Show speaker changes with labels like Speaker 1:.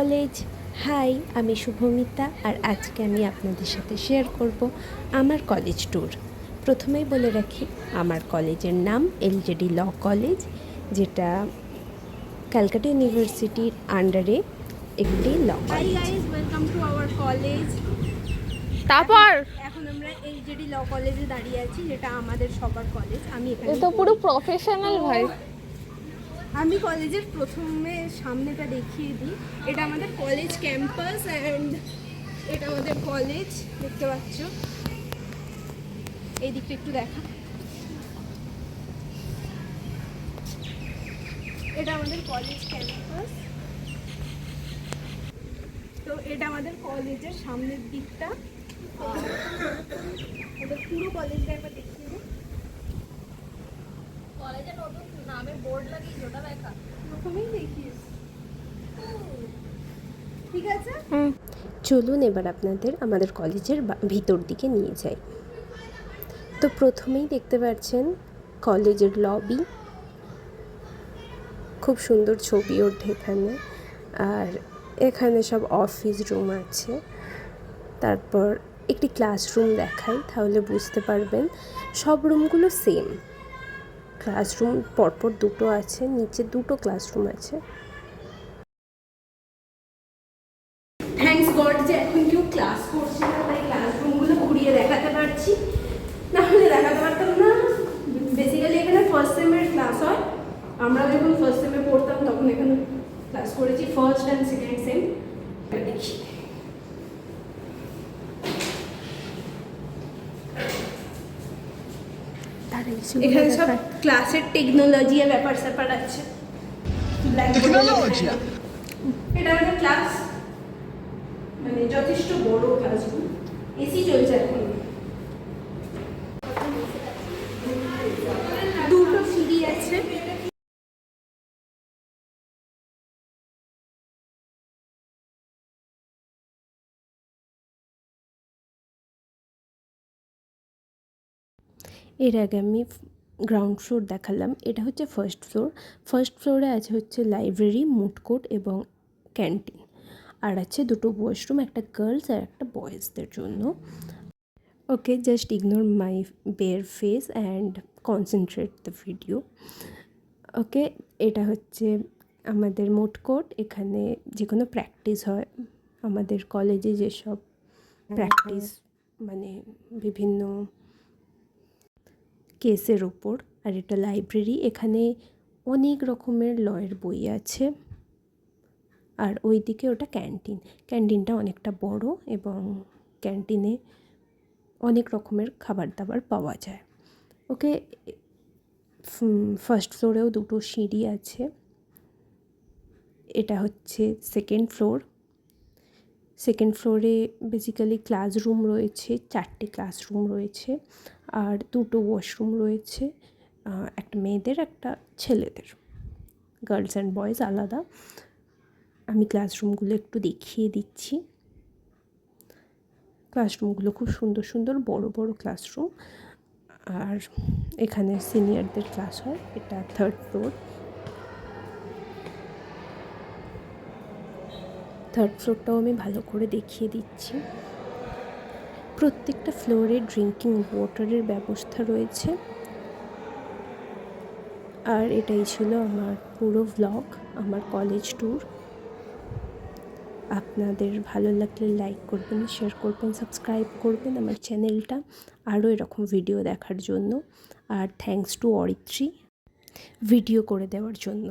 Speaker 1: College. High, আমি শুভমিতা, আর আজকে আমি আপনাদের সাথে শেয়ার করব আমার কলেজ ট্যুর। প্রথমেই বলে রাখি, আমার কলেজের নাম এলজেডি ল কলেজ, যেটা ক্যালকাটা ইউনিভার্সিটির আন্ডারে একটি law college.
Speaker 2: Welcome to our college.
Speaker 3: তারপর
Speaker 2: এখন আমরা এলজেডি ল কলেজে দাঁড়িয়ে আছি, যেটা আমাদের সবার কলেজ। আমি এখানে
Speaker 3: এ তো পুরো প্রফেশনাল ভাই।
Speaker 2: আমি কলেজের প্রথমে সামনেটা দেখিয়ে দিই। এটা আমাদের কলেজ ক্যাম্পাস অ্যান্ড এটা আমাদের কলেজ, দেখতে পাচ্ছ। এই দিকটা একটু দেখা। এটা আমাদের কলেজ ক্যাম্পাস। তো এটা আমাদের কলেজের সামনের দিকটা। এটা পুরো কলেজটা একবার দেখিয়ে দিই।
Speaker 3: কলেজে নতুন নামে বোর্ড লাগিয়ে ওটা দেখা
Speaker 2: প্রথমেই দেখিয়েছি, ঠিক আছে।
Speaker 1: চলুন এবার আপনাদের আমাদের কলেজের ভিতর দিকে নিয়ে যাই। তো প্রথমেই দেখতে পাচ্ছেন কলেজের লবি, খুব সুন্দর ছবি ওঠে এখানে। আর এখানে সব অফিস রুম আছে। তারপর একটি ক্লাসরুম দেখাই, তাহলে বুঝতে পারবেন। সব রুমগুলো সেম, ক্লাসরুম পরপর দুটো আছে, নিচে দুটো ক্লাসরুম আছে। থ্যাঙ্কস গড যে এখন কেউ ক্লাস করছে না, তাই ক্লাসরুমগুলো ঘুরিয়ে দেখাতে পারছি, না হলে দেখাতে পারতাম না। বেসিক্যালি এখানে ফার্স্ট সেমের ক্লাস হয়। আমরা যখন ফার্স্ট সেমে পড়তাম তখন এখানে ক্লাস করেছি, ফার্স্ট অ্যান্ড সেকেন্ড সেম। দেখি এখানে সব ক্লাসের টেকনোলজি এর ব্যাপার স্যাপার আছে। এটা আমাদের ক্লাস, মানে যথেষ্ট বড় ক্লাসরুম। এসি চলছে এখন। দুটো সিঁড়ি আছে। এর আগে আমি গ্রাউন্ড ফ্লোর দেখালাম, এটা হচ্ছে ফার্স্ট ফ্লোর। ফার্স্ট ফ্লোরে আছে হচ্ছে লাইব্রেরি, মুড কোর্ট এবং ক্যান্টিন। আর আছে দুটো ওয়াশরুম, একটা গার্লস আর একটা বয়েজদের জন্য। Okay, just ignore my bare face and concentrate the video. Okay, এটা হচ্ছে আমাদের মুড কোর্ট। এখানে যে কোনো প্র্যাকটিস হয়, আমাদের কলেজে যেসব প্র্যাকটিস, মানে বিভিন্ন কেসের ওপর। আর এটা লাইব্রেরি, এখানে অনেক রকমের লয়ের বই আছে। আর ওই দিকে ওটা ক্যান্টিন। ক্যান্টিনটা অনেকটা বড় এবং ক্যান্টিনে অনেক রকমের খাবার দাবার পাওয়া যায়। ওকে, ফার্স্ট ফ্লোরেও দুটো সিঁড়ি আছে। এটা হচ্ছে সেকেন্ড ফ্লোর। সেকেন্ড ফ্লোরে বেসিক্যালি ক্লাসরুম রয়েছে, 4টে ক্লাসরুম রয়েছে আর দুটো ওয়াশরুম রয়েছে, একটা মেয়েদের একটা ছেলেদের, গার্লস অ্যান্ড বয়েজ আলাদা। আমি ক্লাসরুমগুলো একটু দেখিয়ে দিচ্ছি। ক্লাসরুমগুলো খুব সুন্দর সুন্দর বড় বড় ক্লাসরুম। আর এখানে সিনিয়রদের ক্লাস হয়। এটা থার্ড ফ্লোর। থার্ড ফ্লোরটাও আমি ভালো করে দেখিয়ে দিচ্ছি। প্রত্যেকটা ফ্লোরে ড্রিঙ্কিং ওয়াটারের ব্যবস্থা রয়েছে। আর এটাই ছিল আমার পুরো ভ্লগ, আমার কলেজ ট্যুর। আপনাদের ভালো লাগলে লাইক করবেন, শেয়ার করবেন, সাবস্ক্রাইব করবেন আমার চ্যানেলটা আরও এরকম ভিডিও দেখার জন্য। আর থ্যাঙ্কস টু অরিত্রী ভিডিও করে দেওয়ার জন্য।